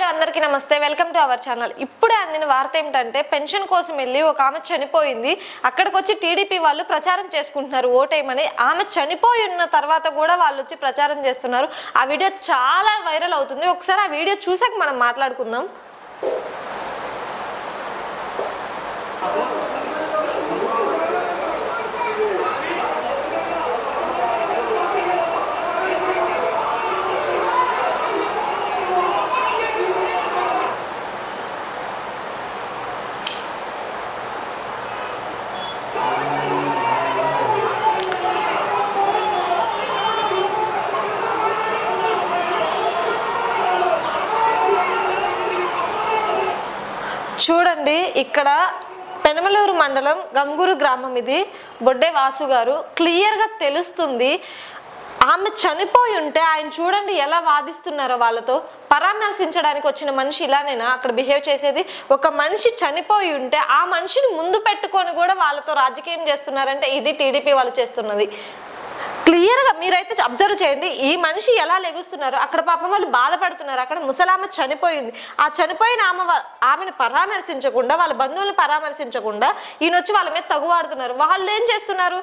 hello అందరికీ నమస్తే welcome to our channel ఇప్పుడే అందిన వార్త ఏంటంటే పెన్షన్ కోసం వెళ్ళి ఒక ఆమె చనిపోయింది అక్కడికి వచ్చి టీడీపీ వాళ్ళు ప్రచారం చేసుకుంటున్నారు ఓటేయమని ఆమె చనిపోయి ఉన్న తర్వాత కూడా వాళ్ళు వచ్చి ప్రచారం చేస్తున్నారు ఆ వీడియో చాలా వైరల్ అవుతుంది ఒకసారి ఆ వీడియో చూసాక మనం మాట్లాడుకుందాం చూడండి ఇక్కడ పెనమలూరు మండలం గంగూరు గ్రామం ఇది బొడ్డే వాసు గారు క్లియర్ గా తెలుస్తుంది ఆమె చనిపోయి ఉంటే ఆయన చూడండి ఎలా వాదిస్తున్నారో వాళ్ళతో పరామర్శించడానికి వచ్చిన మనిషి ఇలానేనా అక్కడ బిహేవ్ చేసేది ఒక మనిషి చనిపోయి ఉంటే ఆ మనిషిని ముందు పెట్టుకొని కూడా వాళ్ళతో రాజకీయం చేస్తున్నారంటే ఇది టీడీపీ వాళ్ళు చేస్తున్నది క్లియర్ గా మీరైతే అబ్జర్వ్ చేయండి ఈ మనిషి ఎలా లెగుస్తున్నారు అక్కడ పాపం వాళ్ళు బాధపడుతున్నారు అక్కడ ముసలామె చనిపోయింది ఆ చనిపోయిన ఆమెను పరామర్శించకుండా వాళ్ళ బంధువులను పరామర్శించకుండా ఈయన వచ్చి వాళ్ళ మీద తగువాడుతున్నారు వాళ్ళు ఏం చేస్తున్నారు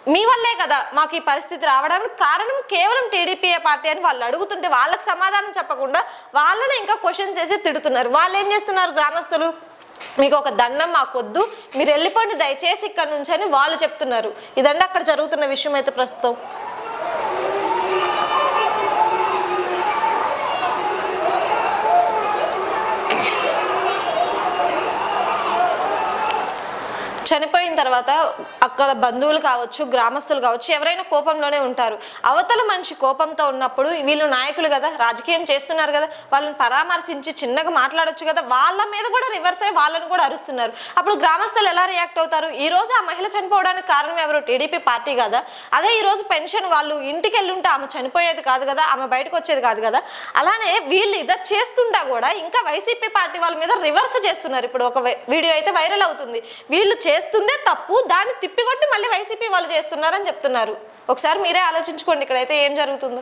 మీ వల్లే కదా మాకు ఈ పరిస్థితి రావడానికి కారణం కేవలం టీడీపీ పార్టీ అని వాళ్ళు అడుగుతుంటే వాళ్ళకి సమాధానం చెప్పకుండా వాళ్ళని ఇంకా క్వశ్చన్స్ చేసి తిడుతున్నారు వాళ్ళు ఏం చేస్తున్నారు గ్రామస్తులు మీకు ఒక దండం మాకొద్దు మీరు వెళ్ళిపోండి దయచేసి ఇక్కడ నుంచి అని వాళ్ళు చెప్తున్నారు ఇదండి అక్కడ జరుగుతున్న విషయం అయితే ప్రస్తుతం చనిపోయిన తర్వాత అక్కడ బంధువులు కావచ్చు గ్రామస్తులు కావచ్చు ఎవరైనా కోపంలోనే ఉంటారు అవతల మనిషి కోపంతో ఉన్నప్పుడు వీళ్ళు నాయకులు కదా రాజకీయం చేస్తున్నారు కదా వాళ్ళని పరామర్శించి చిన్నగా మాట్లాడొచ్చు కదా వాళ్ళ మీద కూడా రివర్స్ అయ్యి వాళ్ళని కూడా అరుస్తున్నారు అప్పుడు గ్రామస్తులు ఎలా రియాక్ట్ అవుతారు ఈ రోజు ఆ మహిళ చనిపోవడానికి కారణం ఎవరు టీడీపీ పార్టీ కదా అదే ఈ రోజు పెన్షన్ వాళ్ళు ఇంటికి వెళ్ళుంటే ఆమె చనిపోయేది కాదు కదా ఆమె బయటకు వచ్చేది కాదు కదా అలానే వీళ్ళు ఇదే చేస్తుంటా కూడా ఇంకా వైసీపీ పార్టీ వాళ్ళ మీద రివర్స్ చేస్తున్నారు ఇప్పుడు ఒక వీడియో అయితే వైరల్ అవుతుంది వీళ్ళు చేస్తుందే తప్పు దాన్ని తిప్పికొట్టి మళ్ళీ వైసీపీ వాళ్ళు చేస్తున్నారని చెప్తున్నారు ఒకసారి మీరే ఆలోచించుకోండి ఇక్కడైతే ఏం జరుగుతుందో